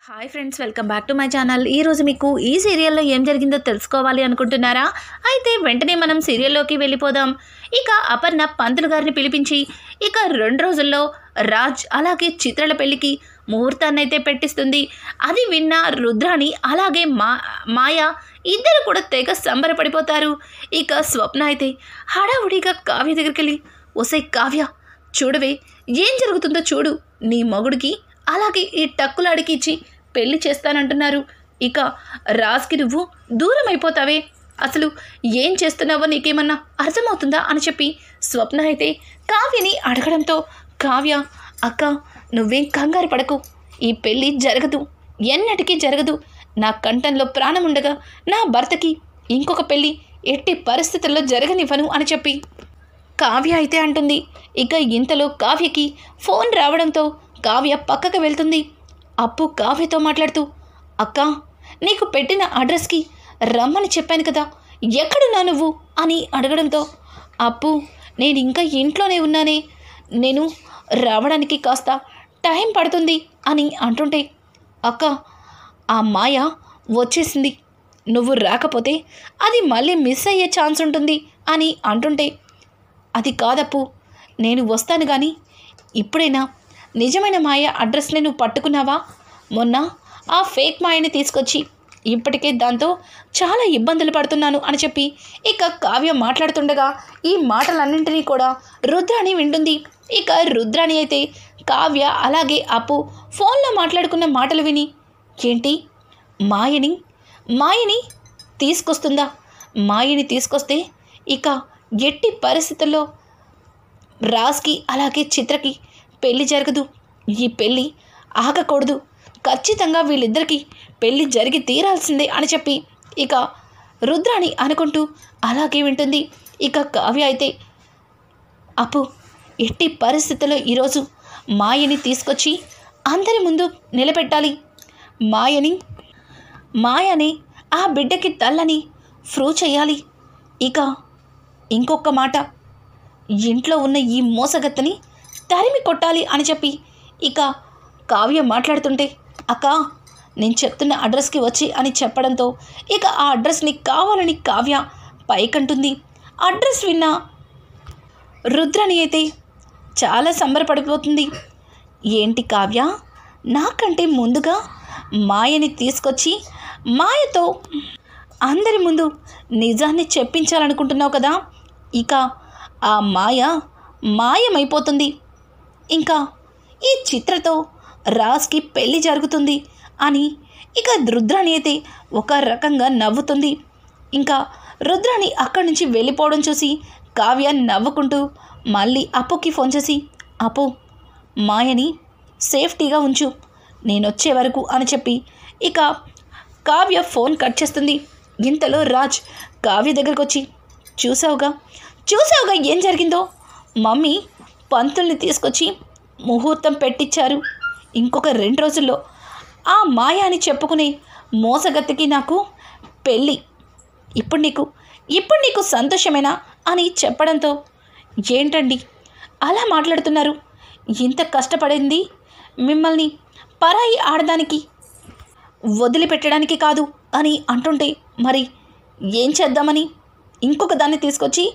Hi friends, welcome back to my channel. ఈరోజు మీకు ఈ సీరియల్లో ఏం జరిగిందో తెలుసుకోవాలి అనుకుంటున్నారా? అయితే వెంటనే మనం సీరియల్లోకి వెళ్ళిపోదాం. ఇక అపర్ణ పంతులు గారిని పిలిపించి ఇక 2 రోజుల్లో రాజ్ అలాగే చిత్రల పెళ్లికి ముహూర్తాన్ని అయితే పెట్టిస్తుంది. అది విన్న రుద్రాణి అలాగే మాయ ఇద్దరు కూడా తెగ సంబరపడిపోతారు. ఇక స్వప్న అయితే హడావుడిగా కావ్య దగ్గరికి వెళ్ళి, ఒసై కావ్య, చూడవే ఏం జరుగుతుందో చూడు, నీ మొగుడికి అలాగే ఈ టక్కులాడికి ఇచ్చి పెళ్లి చేస్తానంటున్నారు. ఇక రాజ్కి నువ్వు దూరం అయిపోతావే, అసలు ఏం చేస్తున్నావో నీకేమన్నా అర్థమవుతుందా అని చెప్పి స్వప్న అయితే కావ్యని అడగడంతో కావ్య, అక్క నువ్వేం కంగారు పడకు, ఈ పెళ్ళి జరగదు, ఎన్నటికీ జరగదు. నా కంఠంలో ప్రాణం ఉండగా నా భర్తకి ఇంకొక పెళ్ళి ఎట్టి పరిస్థితుల్లో జరగనివ్వను అని చెప్పి కావ్య అయితే అంటుంది. ఇక ఇంతలో కావ్యకి ఫోన్ రావడంతో కావ్య పక్కకు వెళ్తుంది. అప్పు కావ్యతో మాట్లాడుతూ, అక్క నీకు పెట్టిన అడ్రస్కి రమ్మని చెప్పాను కదా, ఎక్కడున్నా నువ్వు అని అడగడంతో, అప్పు నేను ఇంకా ఇంట్లోనే ఉన్నానే, నేను రావడానికి కాస్త టైం పడుతుంది అని అంటుంటే, అక్క ఆ మాయ వచ్చేసింది, నువ్వు రాకపోతే అది మళ్ళీ మిస్ అయ్యే ఛాన్స్ ఉంటుంది అని అంటుంటే, అది కాదప్పు, నేను వస్తాను కానీ ఇప్పుడైనా నిజమైన మాయ అడ్రస్ని నువ్వు పట్టుకున్నావా? మొన్న ఆ ఫేక్ మాయని తీసుకొచ్చి ఇప్పటికే దాంతో చాలా ఇబ్బందులు పడుతున్నాను అని చెప్పి ఇక కావ్య మాట్లాడుతుండగా ఈ మాటలన్నింటినీ కూడా రుద్రాణి వింటుంది. ఇక రుద్రాణి అయితే కావ్య అలాగే అప్పు ఫోన్లో మాట్లాడుకున్న మాటలు విని, ఏంటి మాయని తీసుకొస్తుందా? మాయని తీసుకొస్తే ఇక ఎట్టి పరిస్థితుల్లో రాజ్కి అలాగే చిత్రకి పెళ్ళి జరగదు, ఈ పెళ్ళి ఆగకూడదు, ఖచ్చితంగా వీళ్ళిద్దరికీ పెళ్ళి జరిగి తీరాల్సిందే అని చెప్పి ఇక రుద్రాణి అనుకుంటూ అలాగే వింటుంది. ఇక కావ్య అయితే, అప్పు ఎట్టి పరిస్థితుల్లో ఈరోజు మాయని తీసుకొచ్చి అందరి ముందు నిలబెట్టాలి, మాయని ఆ బిడ్డకి తల్లని ప్రూవ్ చేయాలి. ఇక ఇంకొక మాట, ఇంట్లో ఉన్న ఈ మోసగత్తని తరిమి కొట్టాలి అని చెప్పి ఇక కావ్య మాట్లాడుతుంటే, అక్క నేను చెప్తున్న అడ్రస్కి వచ్చి అని చెప్పడంతో ఇక ఆ అడ్రస్ని కావాలని కావ్య పైకంటుంది. అడ్రస్ విన్న రుద్రాణి అయితే చాలా సంబరపడిపోతుంది. ఏంటి కావ్య, నాకంటే ముందుగా మాయని తీసుకొచ్చి మాయతో అందరి ముందు నిజాన్ని చెప్పించాలనుకుంటున్నావు కదా, ఇక ఆ మాయమైపోతుంది, ఇంకా ఈ చిత్రతో రాజ్కి పెళ్ళి జరుగుతుంది అని ఇక రుద్రాణి అయితే ఒక రకంగా నవ్వుతుంది. ఇంకా రుద్రాణి అక్కడి నుంచి వెళ్ళిపోవడం చూసి కావ్య నవ్వుకుంటూ మళ్ళీ అప్పుకి ఫోన్ చేసి, అప్పు మాయని సేఫ్టీగా ఉంచు, నేను వచ్చే వరకు అని చెప్పి ఇక కావ్య ఫోన్ కట్ చేస్తుంది. ఇంతలో రాజ్ కావ్య దగ్గరకు వచ్చి, చూసావుగా ఏం జరిగిందో, మమ్మీ పంతుల్ని తీసుకొచ్చి ముహూర్తం పెట్టించారు, ఇంకొక 2 రోజుల్లో ఆ మాయ అని చెప్పుకునే మోసగత్తికి నాకు పెళ్ళి, ఇప్పుడు నీకు సంతోషమేనా అని చెప్పడంతో, ఏంటండి అలా మాట్లాడుతున్నారు, ఇంత కష్టపడింది మిమ్మల్ని పరాయి ఆడదానికి వదిలిపెట్టడానికి కాదు అని అంటుంటే, మరి ఏం చేద్దామని ఇంకొక దాన్ని తీసుకొచ్చి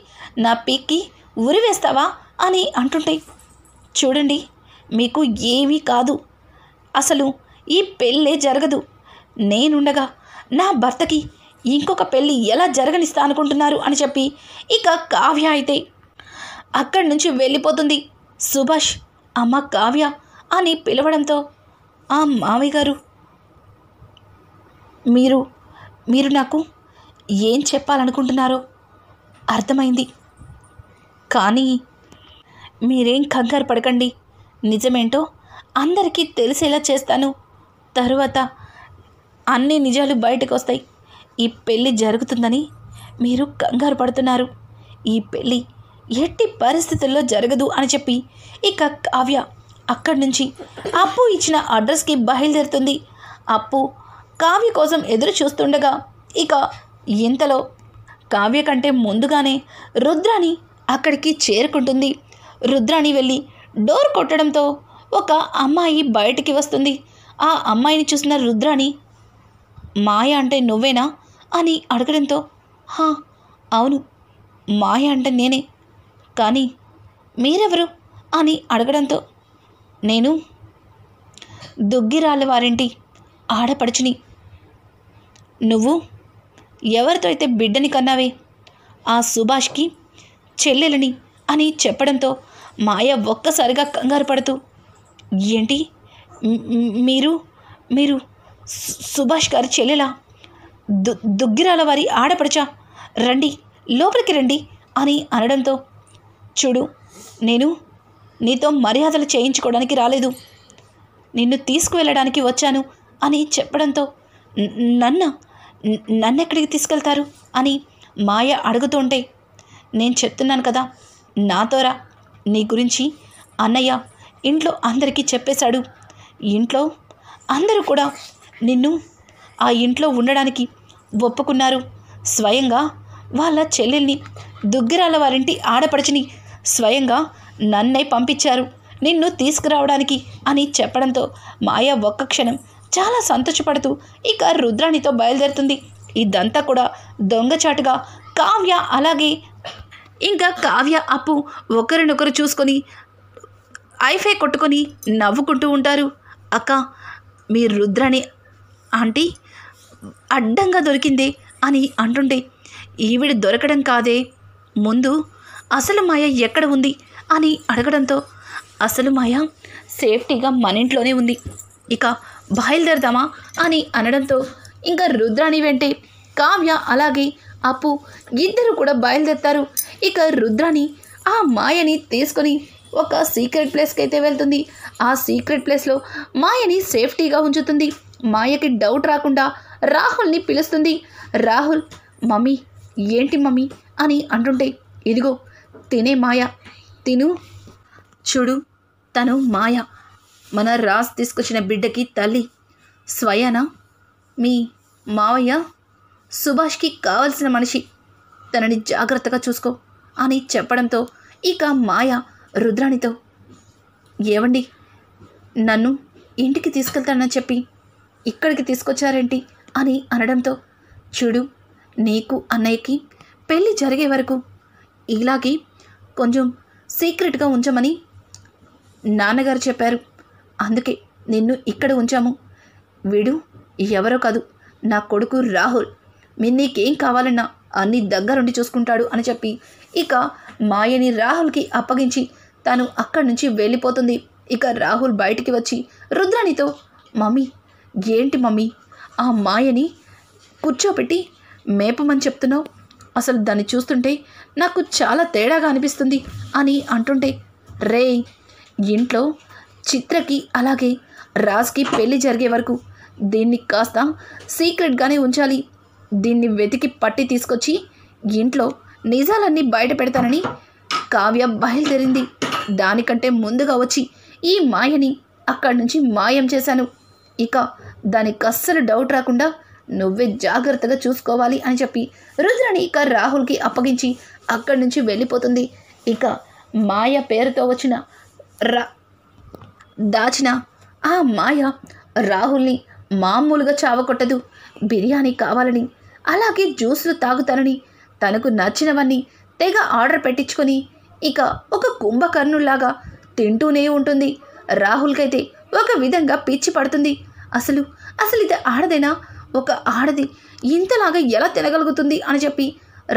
నా పీక్కి ఉరివేస్తావా అని అంటుంటే, చూడండి మీకు ఏమీ కాదు, అసలు ఈ పెళ్ళే జరగదు, నేనుండగా నా భర్తకి ఇంకొక పెళ్ళి ఎలా జరగనిస్తా అనుకుంటున్నారు అని చెప్పి ఇక కావ్య అయితే అక్కడి నుంచి వెళ్ళిపోతుంది. సుభాష్ అమ్మ కావ్య అని పిలవడంతో, ఆ మామయ్య గారు మీరు నాకు ఏం చెప్పాలనుకుంటున్నారో అర్థమైంది, కానీ మీరేం కంగారు పడకండి, నిజమేంటో అందరికీ తెలిసేలా చేస్తాను, తరువాత అన్ని నిజాలు బయటకు వస్తాయి. ఈ పెళ్ళి జరుగుతుందని మీరు కంగారు పడుతున్నారు, ఈ పెళ్ళి ఎట్టి పరిస్థితుల్లో జరగదు అని చెప్పి ఇక కావ్య అక్కడి నుంచి అప్పు ఇచ్చిన అడ్రస్కి బయలుదేరుతుంది. అప్పు కావ్య కోసం ఎదురు చూస్తుండగా ఇక ఇంతలో కావ్య కంటే ముందుగానే రుద్రాణి అక్కడికి చేరుకుంటుంది. రుద్రాణి వెళ్ళి డోర్ కొట్టడంతో ఒక అమ్మాయి బయటికి వస్తుంది. ఆ అమ్మాయిని చూసిన రుద్రాని మాయ అంటే నువ్వేనా అని అడగడంతో హా అవును మాయ అంటే నేనే, కానీ మీరెవరు అని అడగడంతో నేను దుగ్గిరాళ్ళ వారింటి ఆడపడుచుని, నువ్వు ఎవరితో అయితే బిడ్డని కన్నావే ఆ సుభాష్కి చెల్లెలని అని చెప్పడంతో మాయ ఒక్కసారిగా కంగారు పడుతూ ఏంటి మీరు మీరు సుభాష్ గారి చెల్లెలా, దుగ్గిరాల వారి ఆడపడచా, రండి లోపలికి రండి అని అనడంతో చూడు నేను నీతో మర్యాదలు చేయించుకోవడానికి రాలేదు, నిన్ను తీసుకువెళ్ళడానికి వచ్చాను అని చెప్పడంతో నన్నెక్కడికి తీసుకెళ్తారు అని మాయ అడుగుతుంటే నేను చెప్తున్నాను కదా నాతోరా, నీ గురించి అన్నయ్య ఇంట్లో అందరికీ చెప్పేశాడు, ఇంట్లో అందరూ కూడా నిన్ను ఆ ఇంట్లో ఉండడానికి ఒప్పుకున్నారు, స్వయంగా వాళ్ళ చెల్లెల్ని దుగ్గిరాల వారింటి ఆడపడుచుని స్వయంగా నన్నే పంపించారు నిన్ను తీసుకురావడానికి అని చెప్పడంతో మాయ ఒక్క క్షణం చాలా సంతోషపడుతూ ఇక రుద్రాణితో బయలుదేరుతుంది. ఇదంతా కూడా దొంగచాటుగా కావ్య అలాగే ఇంకా కావ్య అప్పు ఒకరినొకరు చూసుకొని ఐఫై కొట్టుకొని నవ్వుకుంటూ ఉంటారు. అక్క మీ రుద్రాణి ఆంటీ అడ్డంగా దొరికిందే అని అంటుంటే ఈవిడ దొరకడం కాదే, ముందు అసలు మాయ ఎక్కడ ఉంది అని అడగడంతో అసలు మాయ సేఫ్టీగా మన ఇంట్లోనే ఉంది, ఇక బయలుదేరదామా అని అనడంతో ఇంకా రుద్రాణి వెంటే కావ్య అలాగే అప్పు ఇద్దరు కూడా బయలుదేరుతారు. ఇక రుద్రాణి ఆ మాయని తీసుకొని ఒక సీక్రెట్ ప్లేస్కి అయితే వెళ్తుంది. ఆ సీక్రెట్ ప్లేస్లో మాయని సేఫ్టీగా ఉంచుతుంది. మాయకి డౌట్ రాకుండా రాహుల్ని పిలుస్తుంది. రాహుల్ మమ్మీ ఏంటి మమ్మీ అని అంటుంటే ఇదిగో తినే మాయ, తిను, చూడు తను మాయ, మన రాజ్ తీసుకొచ్చిన బిడ్డకి తల్లి, స్వయాన మీ మావయ్య సుభాష్కి కావలసిన మనిషి, తనని జాగ్రత్తగా చూసుకో అని చెప్పడంతో ఇక మాయ రుద్రాణితో ఏవండి నన్ను ఇంటికి తీసుకెళ్తానని చెప్పి ఇక్కడికి తీసుకొచ్చారేంటి అని అనడంతో చూడు నీకు అన్నయ్యకి పెళ్ళి జరిగే వరకు ఇలాగే కొంచెం సీక్రెట్గా ఉంచమని నాన్నగారు చెప్పారు, అందుకే నిన్ను ఇక్కడ ఉంచాము, వీడు ఎవరో కాదు నా కొడుకు రాహుల్, నీకేం కావాలన్నా అన్నీ దగ్గరుండి చూసుకుంటాడు అని చెప్పి ఇక మాయని రాహుల్కి అప్పగించి తను అక్కడి నుంచి వెళ్ళిపోతుంది. ఇక రాహుల్ బయటికి వచ్చి రుద్రాణితో మమ్మీ ఏంటి మమ్మీ ఆ మాయని కూర్చోపెట్టి మేపమని చెప్తున్నావు, అసలు దాన్ని చూస్తుంటే నాకు చాలా తేడాగా అనిపిస్తుంది అని అంటుంటే రే ఇంట్లో చిత్రకి అలాగే రాజ్కి పెళ్ళి జరిగే వరకు దీన్ని కాస్త సీక్రెట్గానే ఉంచాలి, దీన్ని వెతికి పట్టి తీసుకొచ్చి ఇంట్లో నిజాలన్నీ బయట పెడతానని కావ్య బయలుదేరింది. దానికంటే ముందుగా వచ్చి ఈ మాయని అక్కడి నుంచి మాయం చేశాను, ఇక దానికి అస్సలు డౌట్ రాకుండా నువ్వే జాగ్రత్తగా చూసుకోవాలి అని చెప్పి రుద్రాణి ఇక రాహుల్కి అప్పగించి అక్కడి నుంచి వెళ్ళిపోతుంది. ఇక మాయ పేరుతో వచ్చిన దాచిన ఆ మాయ రాహుల్ని మామూలుగా చావకొట్టదు, బిర్యానీ కావాలని అలాగే జ్యూస్లు తాగుతానని తనకు నచ్చినవన్నీ తెగ ఆర్డర్ పెట్టించుకొని ఇక ఒక కుంభకర్ణుల్లాగా తింటూనే ఉంటుంది. రాహుల్కైతే ఒక విధంగా పిచ్చి పడుతుంది. అసలు ఇది ఆడదేనా, ఒక ఆడది ఇంతలాగా ఎలా తినగలుగుతుంది అని చెప్పి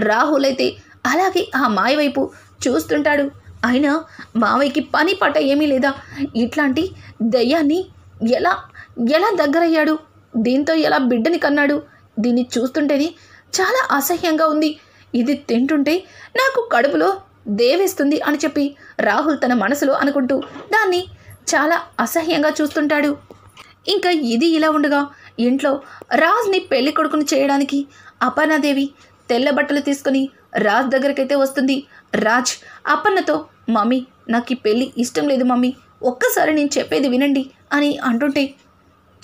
రాహుల్ అయితే అలాగే ఆ మాయ వైపు చూస్తుంటాడు. అయినా మావయ్యకి పని పట్ట ఏమీ లేదా, ఇట్లాంటి దయ్యాన్ని ఎలా దగ్గరయ్యాడు, దీంతో ఎలా బిడ్డని కన్నాడు, దీన్ని చూస్తుంటేనే చాలా అసహ్యంగా ఉంది, ఇది తింటుంటే నాకు కడుపులో దేవేస్తుంది అని చెప్పి రాహుల్ తన మనసులో అనుకుంటూ దాన్ని చాలా అసహ్యంగా చూస్తుంటాడు. ఇంకా ఇది ఇలా ఉండగా ఇంట్లో రాజ్ని పెళ్లి కొడుకుని చేయడానికి అపర్ణాదేవి తెల్ల బట్టలు తీసుకుని రాజ్ దగ్గరకైతే వస్తుంది. రాజ్ అపర్ణతో మమ్మీ నాకు ఈ పెళ్ళి ఇష్టం లేదు మమ్మీ, ఒక్కసారి నేను చెప్పేది వినండి అని అంటుంటే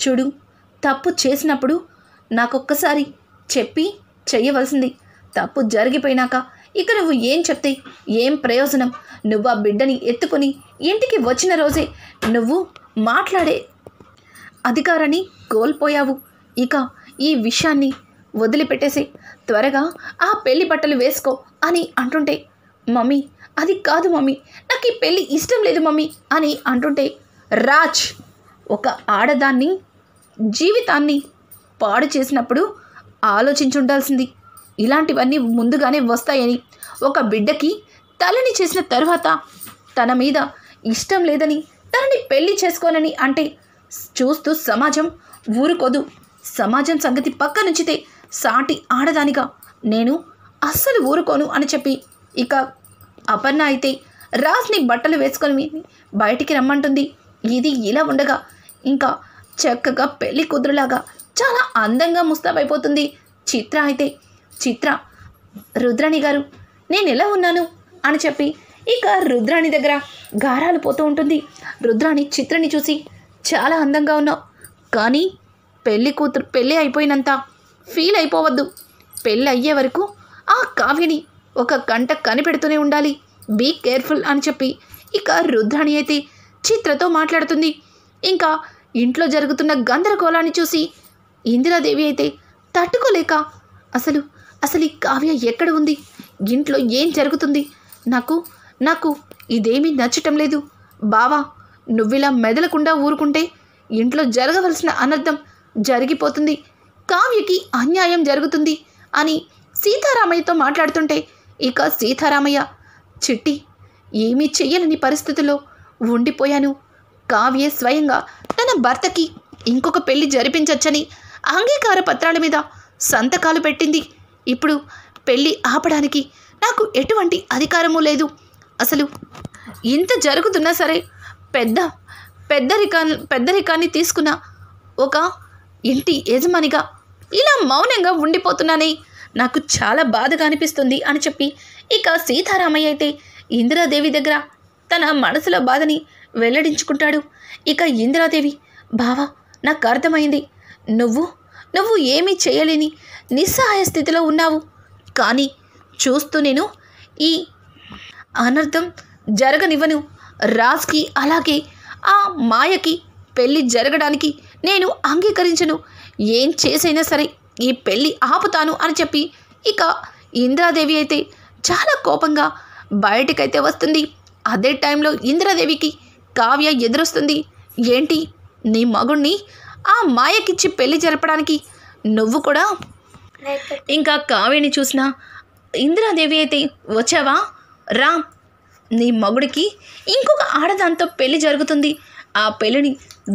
చూడు తప్పు చేసినప్పుడు నాకొక్కసారి చెప్పి చెయ్యవలసింది, తప్పు జరిగిపోయినాక ఇక నువ్వు ఏం చెప్తే ఏం ప్రయోజనం, నువ్వు ఆ బిడ్డని ఎత్తుకొని ఇంటికి వచ్చిన రోజే నువ్వు మాట్లాడే అధికారాన్ని కోల్పోయావు. ఇక ఈ విషయాన్ని వదిలిపెట్టేసి త్వరగా ఆ పెళ్లి బట్టలు వేసుకో అని అంటుంటే, మమ్మీ అది కాదు మమ్మీ, నాకు ఈ పెళ్ళి ఇష్టం లేదు మమ్మీ అని అంటుంటే, రాజ్ ఒక ఆడదాన్ని జీవితాన్ని పాడు చేసినప్పుడు ఆలోచించుండాల్సింది. ఇలాంటివన్నీ ముందుగానే వస్తాయని. ఒక బిడ్డకి తల్లిని చేసిన తరువాత తన మీద ఇష్టం లేదని తనని పెళ్లి చేసుకోనని అంటే చూస్తూ సమాజం ఊరుకోదు. సమాజం సంగతి పక్కనుంచితే సాటి ఆడదానిగా నేను అస్సలు ఊరుకోను అని చెప్పి ఇక అపర్ణ అయితే రాజ్ని బట్టలు వేసుకొని బయటికి రమ్మంటుంది. ఇది ఇలా ఉండగా ఇంకా చక్కగా పెళ్లి కూతురులాగా చాలా అందంగా ముస్తాబైపోతుంది చిత్ర. అయితే చిత్ర రుద్రాణి గారు నేను ఎలా ఉన్నాను అని చెప్పి ఇక రుద్రాణి దగ్గర గారాలు పోతూ ఉంటుంది. రుద్రాణి చిత్రని చూసి చాలా అందంగా ఉన్నావు, కానీ పెళ్ళి అయిపోయినంత ఫీల్ అయిపోవద్దు. పెళ్ళి అయ్యే వరకు ఆ కావ్యని ఒక కంట కనిపెడుతూనే ఉండాలి, బీ కేర్ఫుల్ అని చెప్పి ఇక రుద్రాణి అయితే చిత్రతో మాట్లాడుతుంది. ఇంకా ఇంట్లో జరుగుతున్న గందరగోళాన్ని చూసి ఇందిరాదేవి అయితే తట్టుకోలేక అసలు ఈ కావ్య ఎక్కడ ఉంది, ఇంట్లో ఏం జరుగుతుంది, నాకు ఇదేమీ నచ్చటం లేదు. బావా నువ్విలా మెదలకుండా ఊరుకుంటే ఇంట్లో జరగవలసిన అనర్థం జరిగిపోతుంది, కావ్యకి అన్యాయం జరుగుతుంది అని సీతారామయ్యతో మాట్లాడుతుంటే ఇక సీతారామయ్య, చిట్టి ఏమీ చెయ్యలేని పరిస్థితుల్లో ఉండిపోయాను. కావ్య స్వయంగా తన భర్తకి ఇంకొక పెళ్లి జరిపించచ్చని అంగీకార పత్రాల మీద సంతకాలు పెట్టింది. ఇప్పుడు పెళ్ళి ఆపడానికి నాకు ఎటువంటి అధికారము లేదు. అసలు ఇంత జరుగుతున్నా సరే పెద్దరికాన్ని తీసుకున్న ఒక ఇంటి యజమానిగా ఇలా మౌనంగా ఉండిపోతున్నానే, నాకు చాలా బాధగా అనిపిస్తుంది అని చెప్పి ఇక సీతారామయ్య అయితే ఇందిరాదేవి దగ్గర తన మనసులో బాధని వెల్లడించుకుంటాడు. ఇక ఇందిరాదేవి, బావా నాకు అర్థమైంది, నువ్వు ఏమీ చేయలేని నిస్సహాయ స్థితిలో ఉన్నావు, కానీ చూస్తూ నేను ఈ అనర్థం జరగనివ్వను. రాజ్కి అలాగే ఆ మాయకి పెళ్ళి జరగడానికి నేను అంగీకరించను. ఏం చేసైనా సరే ఈ పెళ్ళి ఆపుతాను అని చెప్పి ఇక ఇందిరాదేవి అయితే చాలా కోపంగా బయటకైతే వస్తుంది. అదే టైంలో ఇందిరాదేవికి కావ్య ఎదురొస్తుంది. ఏంటి నీ మగుణ్ణి ఆ మాయకిచ్చి పెళ్లి జరపడానికి నువ్వు కూడా? ఇంకా కావ్యని చూసిన ఇందిరాదేవి అయితే, వచ్చావా రా, నీ మగుడికి ఇంకొక ఆడదాంతో పెళ్లి జరుగుతుంది, ఆ పెళ్ళిని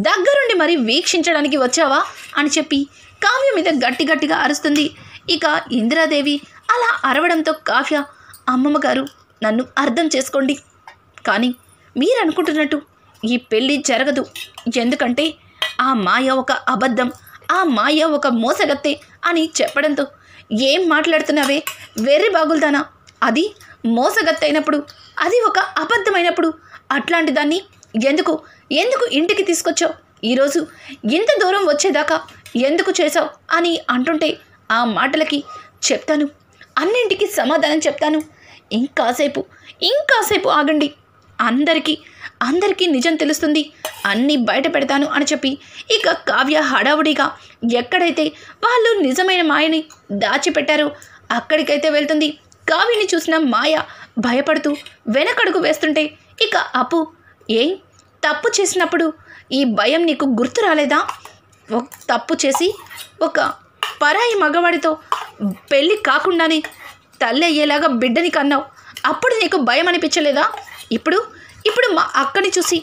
దగ్గరుండి మరి వీక్షించడానికి వచ్చావా అని చెప్పి కావ్య మీద గట్టిగా అరుస్తుంది. ఇక ఇందిరాదేవి అలా అరవడంతో కావ్య, అమ్మమ్మ గారు నన్ను అర్థం చేసుకోండి, కానీ మీరు అనుకుంటున్నట్టు ఈ పెళ్ళి జరగదు. ఎందుకంటే ఆ మాయ ఒక అబద్ధం, ఆ మాయ ఒక మోసగత్తే అని చెప్పడంతో, ఏం మాట్లాడుతున్నావే వెర్రి బాగుల్దానా, అది మోసగత్తైనప్పుడు, అది ఒక అబద్ధమైనప్పుడు అట్లాంటి దాన్ని ఎందుకు ఇంటికి తీసుకొచ్చావు, ఈరోజు ఇంత దూరం వచ్చేదాకా ఎందుకు చేశావు అని అంటుంటే, ఆ మాటలకి చెప్తాను, అన్నింటికి సమాధానం చెప్తాను, ఇంకాసేపు ఆగండి, అందరికీ నిజం తెలుస్తుంది, అన్నీ బయట పెడతాను అని చెప్పి ఇక కావ్య హడావుడిగా ఎక్కడైతే వాళ్ళు నిజమైన మాయని దాచిపెట్టారో అక్కడికైతే వెళ్తుంది. కావ్యని చూసిన మాయ భయపడుతూ వెనకడుగు వేస్తుంటే ఇక అప్పు, ఏం తప్పు చేసినప్పుడు ఈ భయం నీకు గుర్తు రాలేదా? తప్పు చేసి ఒక పరాయి మగవాడితో పెళ్ళి కాకుండానే తల్లి అయ్యేలాగా బిడ్డని కన్నావు, అప్పుడు నీకు భయం అనిపించలేదా? ఇప్పుడు మా అక్కని చూసి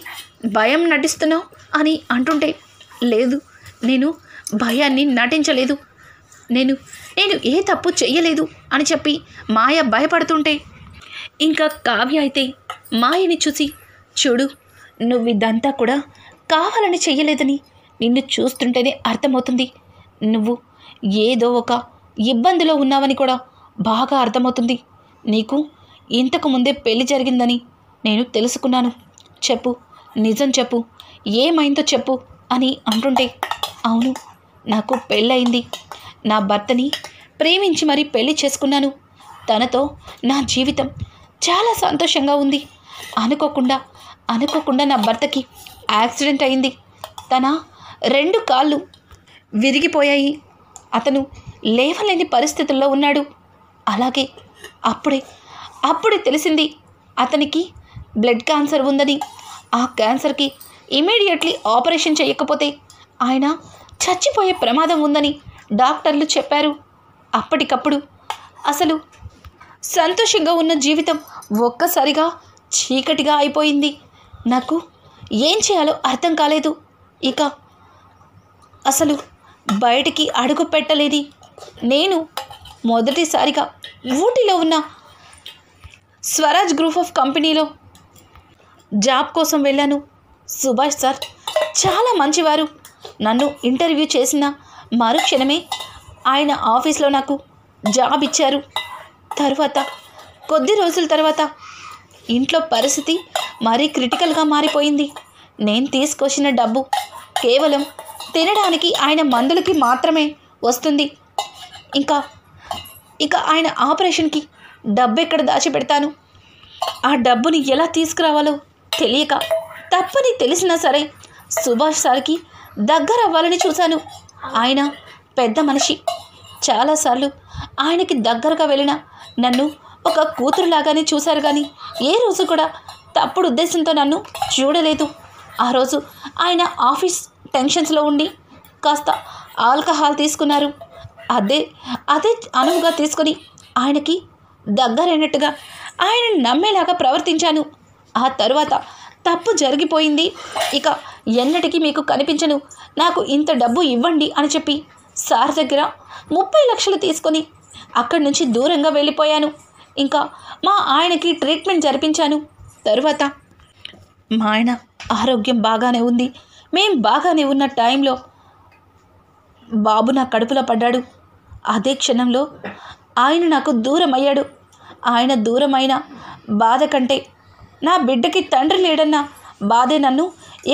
భయం నటిస్తున్నావు అని అంటుంటే, లేదు నేను భయాన్ని నటించలేదు, నేను ఏ తప్పు చెయ్యలేదు అని చెప్పి మాయ భయపడుతుంటే ఇంకా కావ్య అయితే మాయని చూసి, చూడు నువ్వు ఇదంతా కూడా కావాలని చెయ్యలేదని నిన్ను చూస్తుంటేనే అర్థమవుతుంది, నువ్వు ఏదో ఒక ఇబ్బందిలో ఉన్నావని కూడా బాగా అర్థమవుతుంది, నీకు ఇంతకు ముందే పెళ్లి జరిగిందని నేను తెలుసుకున్నాను, చెప్పు, నిజం చెప్పు, ఏమైందో చెప్పు అని అంటుంటే, అవును నాకు పెళ్ళయింది, నా భర్తని ప్రేమించి మరీ పెళ్లి చేసుకున్నాను, తనతో నా జీవితం చాలా సంతోషంగా ఉంది, అనుకోకుండా నా భర్తకి యాక్సిడెంట్ అయింది, 2 కాళ్ళు విరిగిపోయాయి. అతను లేవలేని పరిస్థితుల్లో ఉన్నాడు. అలాగే అప్పుడే తెలిసింది అతనికి బ్లడ్ క్యాన్సర్ ఉందని. ఆ క్యాన్సర్కి ఇమీడియట్లీ ఆపరేషన్ చేయకపోతే ఆయన చచ్చిపోయే ప్రమాదం ఉందని డాక్టర్లు చెప్పారు. అప్పటికప్పుడు అసలు సంతోషంగా ఉన్న జీవితం ఒక్కసారిగా చీకటిగా అయిపోయింది. నాకు ఏం చేయాలో అర్థం కాలేదు. ఇక అసలు బయటికి అడుగు పెట్టలేది. నేను మొదటిసారిగా ఊటీలో ఉన్న స్వరాజ్ గ్రూప్ ఆఫ్ కంపెనీలో జాబ్ కోసం వెళ్ళాను. సుభాష్ సార్ చాలా మంచివారు. నన్ను ఇంటర్వ్యూ చేసిన మరుక్షణమే ఆయన ఆఫీస్లో నాకు జాబ్ ఇచ్చారు. కొద్ది రోజుల తర్వాత ఇంట్లో పరిస్థితి మరీ క్రిటికల్గా మారిపోయింది. నేను తీసుకొచ్చిన డబ్బు కేవలం తినడానికి, ఆయన మందులకి మాత్రమే వస్తుంది. ఇంకా ఆయన ఆపరేషన్కి డబ్బు ఎక్కడ దాచిపెడతాను? ఆ డబ్బుని ఎలా తీసుకురావాలో తెలియక, తప్పని తెలిసినా సరే సుభాష్ సార్కి దగ్గర అవ్వాలని చూశాను. ఆయన పెద్ద మనిషి. చాలాసార్లు ఆయనకి దగ్గరగా వెళ్ళిన నన్ను ఒక కూతురులాగానే చూశారు, కానీ ఏ రోజు కూడా తప్పుడు ఉద్దేశంతో నన్ను చూడలేదు. ఆ రోజు ఆయన ఆఫీస్ టెన్షన్స్లో ఉండి కాస్త ఆల్కహాల్ తీసుకున్నారు. అదే అనువుగా తీసుకొని ఆయనకి దగ్గరైనట్టుగా ఆయన నమ్మేలాగా ప్రవర్తించాను. ఆ తరువాత తప్పు జరిగిపోయింది. ఇక ఎన్నటికీ మీకు కనిపించను, నాకు ఇంత డబ్బు ఇవ్వండి అని చెప్పి సార్ దగ్గర 30 లక్షలు తీసుకొని అక్కడి నుంచి దూరంగా వెళ్ళిపోయాను. ఇంకా మా ఆయనకి ట్రీట్మెంట్ జరిపించాను. తరువాత మా ఆయన ఆరోగ్యం బాగానే ఉంది. మేం బాగానే ఉన్న టైంలో బాబు నా కడుపులో పడ్డాడు. అదే క్షణంలో ఆయన నాకు దూరం అయ్యాడు. ఆయన దూరమైన బాధ కంటే నా బిడ్డకి తండ్రి లేడన్న బాధే నన్ను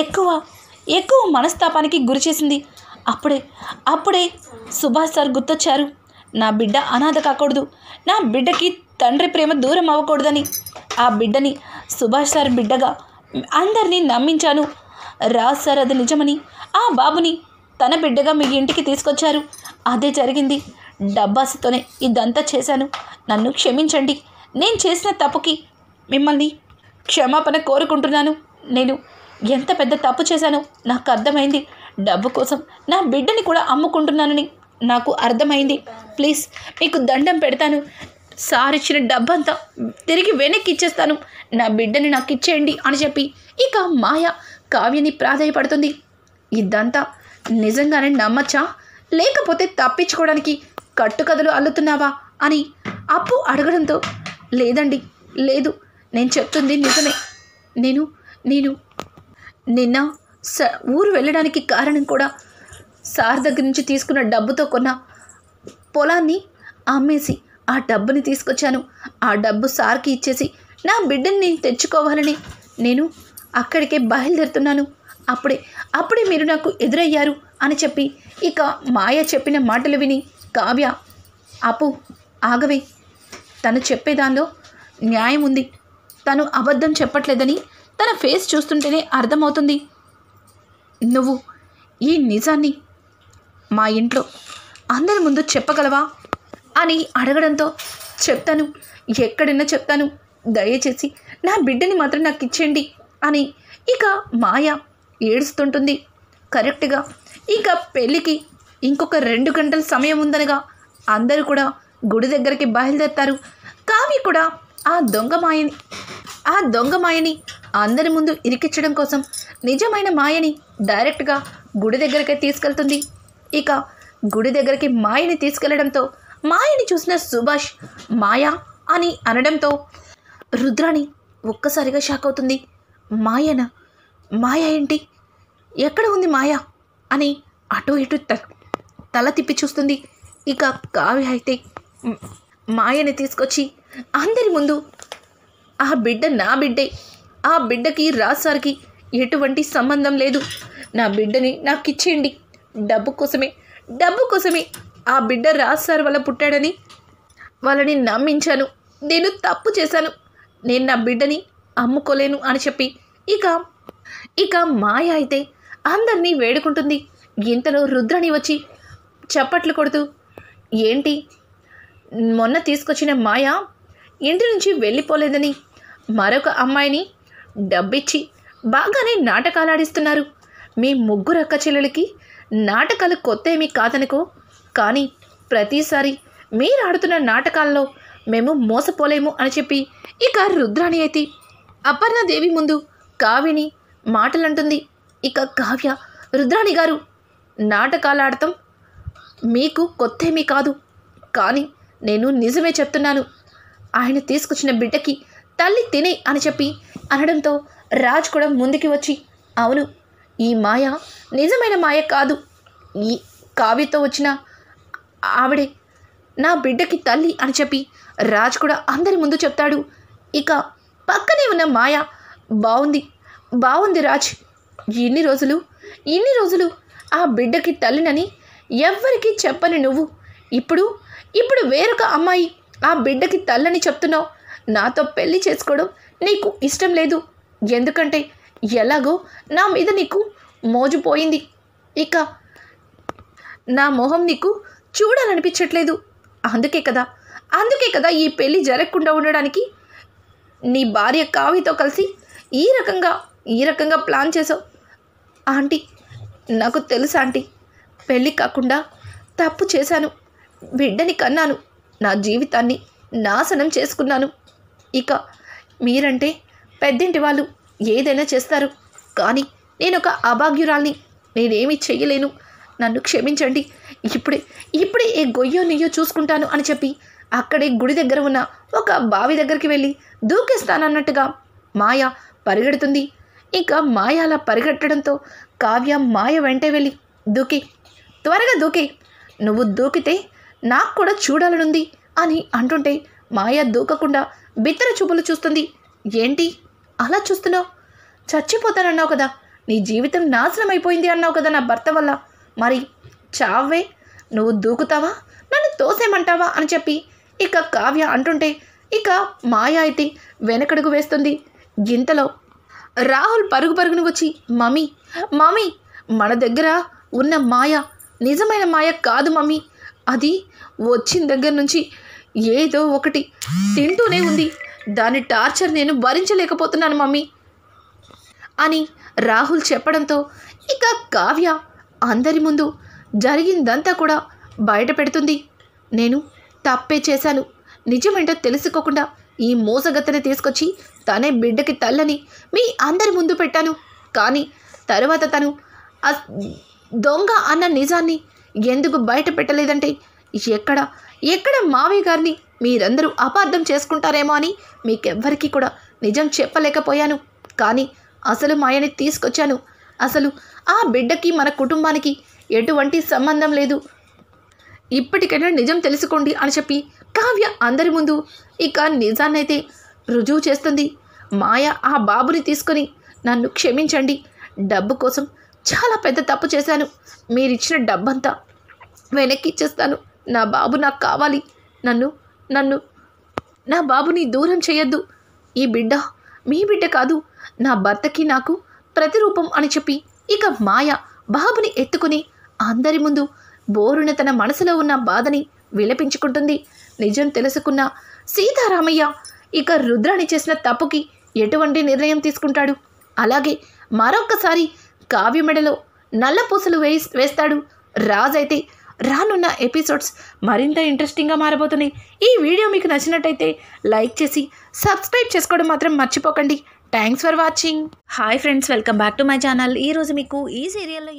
ఎక్కువ మనస్తాపానికి గురి చేసింది. అప్పుడే సుభాష్ సార్ గుర్తొచ్చారు. నా బిడ్డ అనాథ కాకూడదు, నా బిడ్డకి తండ్రి ప్రేమ దూరం అవ్వకూడదని ఆ బిడ్డని సుభాష్ సార్ బిడ్డగా అందరినీ నమ్మించాను. రాజ్ సార్ అది నిజమని ఆ బాబుని తన బిడ్డగా మీ ఇంటికి తీసుకొచ్చారు. అదే జరిగింది. డబ్బాసుతోనే ఇదంతా చేశాను. నన్ను క్షమించండి. నేను చేసిన తప్పుకి మిమ్మల్ని క్షమాపణ కోరుకుంటున్నాను. నేను ఎంత పెద్ద తప్పు చేశానో నాకు అర్థమైంది. డబ్బు కోసం నా బిడ్డని కూడా అమ్ముకుంటున్నానని నాకు అర్థమైంది. ప్లీజ్ మీకు దండం పెడతాను. సార్ ఇచ్చిన డబ్బంతా తిరిగి వెనక్కి ఇచ్చేస్తాను. నా బిడ్డని నాకు ఇచ్చేయండి అని చెప్పి ఇక మాయ కావ్యని ప్రాధాయపడుతుంది. ఇదంతా నిజంగానే నమ్మచ్చా, లేకపోతే తప్పించుకోవడానికి కట్టుకథలు అల్లుతున్నావా అని అప్పు అడగడంతో, లేదండి, లేదు, నేను చెప్తుంది నిజమే. నేను నిన్న ఊరు వెళ్ళడానికి కారణం కూడా సార్ దగ్గర నుంచి తీసుకున్న డబ్బుతో కొన్న పొలాన్ని అమ్మేసి ఆ డబ్బుని తీసుకొచ్చాను. ఆ డబ్బు సార్కి ఇచ్చేసి నా బిడ్డని నేను తెచ్చుకోవాలని నేను అక్కడికే బయలుదేరుతున్నాను. అప్పుడే మీరు నాకు ఎదురయ్యారు అని చెప్పి ఇక మాయ చెప్పిన మాటలు విని కావ్య, అప్పు ఆగవే, తను చెప్పేదానిలో న్యాయం ఉంది. తను అబద్ధం చెప్పట్లేదని తన ఫేస్ చూస్తుంటేనే అర్థమవుతుంది. నువ్వు ఈ నిజాన్ని మా ఇంట్లో అందరి ముందు చెప్పగలవా అని అడగడంతో, చెప్తాను, ఎక్కడైనా చెప్తాను, దయచేసి నా బిడ్డని మాత్రం నాకు ఇచ్చేయండి అని ఇక మాయ ఏడుస్తుంటుంది. కరెక్ట్గా ఇక పెళ్ళికి ఇంకొక 2 గంటల సమయం ఉందనగా అందరూ కూడా గుడి దగ్గరికి బయలుదేరుతారు. కావ్య కూడా ఆ దొంగ మాయని అందరి ముందు ఇరికించడం కోసం నిజమైన మాయని డైరెక్ట్గా గుడి దగ్గరికే తీసుకెళ్తుంది. ఇక గుడి దగ్గరికి మాయని తీసుకెళ్లడంతో మాయని చూసిన సుభాష్ మాయా అని అనడంతో రుద్రాణి ఒక్కసారిగా షాక్ అవుతుంది. మాయ ఏంటి, ఎక్కడ ఉంది మాయ అని అటు ఇటు తల తిప్పి చూస్తుంది. ఇక కావ్య అయితే మాయని తీసుకొచ్చి అందరి ముందు, ఆ బిడ్డ నా బిడ్డే, ఆ బిడ్డకి రాజ్ సార్కి ఎటువంటి సంబంధం లేదు, నా బిడ్డని నాకు ఇచ్చేయండి, డబ్బు కోసమే ఆ బిడ్డ రాజ్ సార్ వల్ల పుట్టాడని వాళ్ళని నమ్మించాను, నేను తప్పు చేశాను, నేను నా బిడ్డని అమ్ముకోలేను అని చెప్పి ఇక మాయ అయితే అందరినీ వేడుకుంటుంది. ఇంతలో రుద్రాణి వచ్చి చప్పట్లు కొడుతూ, ఏంటి మొన్న తీసుకొచ్చిన మాయ ఇంటి నుంచి వెళ్ళిపోలేదని మరొక అమ్మాయిని డబ్బిచ్చి బాగానే నాటకాలు ఆడిస్తున్నారు. మీ ముగ్గురు అక్క చెల్లెలకి నాటకాలు కొత్త ఏమీ కాదనుకో, కానీ ప్రతిసారి మీరు ఆడుతున్న నాటకాల్లో మేము మోసపోలేము అని చెప్పి ఇక రుద్రాణి అయితే అపర్ణాదేవి ముందు కావ్యని మాటలంటుంది. ఇక కావ్య, రుద్రాణి గారు, నాటకాలు ఆడటం మీకు కొత్త ఏమీ కాదు, కానీ నేను నిజమే చెప్తున్నాను. ఆయన తీసుకొచ్చిన బిడ్డకి తల్లి తినే అని చెప్పి అనడంతో రాజ్ కూడా ముందుకి వచ్చి, అవును, ఈ మాయ నిజమైన మాయ కాదు, ఈ కావ్యతో వచ్చిన ఆవిడే నా బిడ్డకి తల్లి అని చెప్పి రాజ్ కూడా అందరి ముందు చెప్తాడు. ఇక పక్కనే ఉన్న మాయ, బాగుంది రాజ్, ఇన్ని రోజులు ఆ బిడ్డకి తల్లినని ఎవ్వరికీ చెప్పని నువ్వు ఇప్పుడు వేరొక అమ్మాయి ఆ బిడ్డకి తల్లని చెప్తున్నావు. నాతో పెళ్లి చేసుకోవడం నీకు ఇష్టం లేదు, ఎందుకంటే ఎలాగో నా మీద నీకు మోజుపోయింది. ఇక నా మొహం నీకు చూడాలనిపించట్లేదు. అందుకే కదా ఈ పెళ్లి జరగకుండా ఉండడానికి నీ భార్య కావ్యతో కలిసి ఈ రకంగా ప్లాన్ చేసావు. ఆంటీ, నాకు తెలుసు ఆంటీ, పెళ్ళి కాకుండా తప్పు చేశాను, బిడ్డని కన్నాను, నా జీవితాన్ని నాశనం చేసుకున్నాను. ఇక మీరంటే పెద్దింటి వాళ్ళు ఏదైనా చేస్తారు, కానీ నేను ఒక అభాగ్యురాల్ని, నేనేమీ చెయ్యలేను, నన్ను క్షమించండి, ఇప్పుడే ఏ గొయ్యో నెయ్యో చూసుకుంటాను అని చెప్పి అక్కడే గుడి దగ్గర ఉన్న ఒక బావి దగ్గరికి వెళ్ళి దూకేస్తానన్నట్టుగా మాయ పరిగెడుతుంది. ఇక మాయ అలా పరిగెట్టడంతో కావ్య మాయ వెంటే వెళ్ళి, త్వరగా దూకే, నువ్వు దూకితే నాకు కూడా చూడాలనుంది అని అంటుంటే మాయ దూకకుండా బిత్తర చూపులు చూస్తుంది. ఏంటి అలా చూస్తున్నావు? చచ్చిపోతానన్నావు కదా, నీ జీవితం నాశనం అయిపోయింది అన్నావు కదా నా భర్త వల్ల, మరి చావే, నువ్వు దూకుతావా, నన్ను తోసేమంటావా అని చెప్పి ఇక కావ్య అంటుంటే ఇక మాయ అయితే వెనకడుగు వేస్తుంది. ఇంతలో రాహుల్ పరుగును వచ్చి, మమ్మీ, మన దగ్గర ఉన్న మాయ నిజమైన మాయ కాదు మమ్మీ, అది వచ్చిన దగ్గర నుంచి ఏదో ఒకటి తింటూనే ఉంది, దాని టార్చర్ నేను భరించలేకపోతున్నాను మమ్మీ అని రాహుల్ చెప్పడంతో ఇక కావ్య అందరి ముందు జరిగిందంతా కూడా బయట పెడుతుంది. నేను తప్పే చేశాను, నిజమేంటో తెలుసుకోకుండా ఈ మోసగత్తని తీసుకొచ్చి తనే బిడ్డకి తల్లని మీ అందరి ముందు పెట్టాను, కానీ తరువాత తను దొంగ అన్న నిజాన్ని ఎందుకు బయట పెట్టలేదంటే ఎక్కడ మావయ్య గారిని మీరందరూ అపార్థం చేసుకుంటారేమో అని మీకెవ్వరికీ కూడా నిజం చెప్పలేకపోయాను, కానీ అసలు మాయని తీసుకొచ్చాను. అసలు ఆ బిడ్డకి మన కుటుంబానికి ఎటువంటి సంబంధం లేదు, ఇప్పటికైనా నిజం తెలుసుకోండి అని చెప్పి కావ్య అందరి ముందు ఇక నిజాన్నైతే రుజువు చేస్తుంది. మాయ ఆ బాబుని తీసుకొని, నన్ను క్షమించండి, డబ్బు కోసం చాలా పెద్ద తప్పు చేశాను, మీరిచ్చిన డబ్బంతా వెనక్కి ఇచ్చేస్తాను, నా బాబు నాకు కావాలి, నన్ను నా బాబుని దూరం చేయొద్దు, ఈ బిడ్డ మీ బిడ్డ కాదు, నా భర్తకి నాకు ప్రతిరూపం అని చెప్పి ఇక మాయ బాబుని ఎత్తుకుని అందరి ముందు బోరున తన మనసులో ఉన్న బాధని విలపించుకుంటుంది. నిజం తెలుసుకున్న సీతారామయ్య ఇక రుద్రాణి చేసిన తప్పుకి ఎటువంటి నిర్ణయం తీసుకుంటాడు, అలాగే మరొక్కసారి కావ్య మెడలో నల్లపూసలు వేస్తాడు. రాజైతే రానున్న ఎపిసోడ్స్ మరింత ఇంట్రెస్టింగ్గా మారబోతున్నాయి. ఈ వీడియో మీకు నచ్చినట్టయితే లైక్ చేసి సబ్స్క్రైబ్ చేసుకోవడం మాత్రం మర్చిపోకండి. Thanks for watching. Hi friends, welcome back to my channel. ఈరోజు మీకు ఈ సీరియల్లో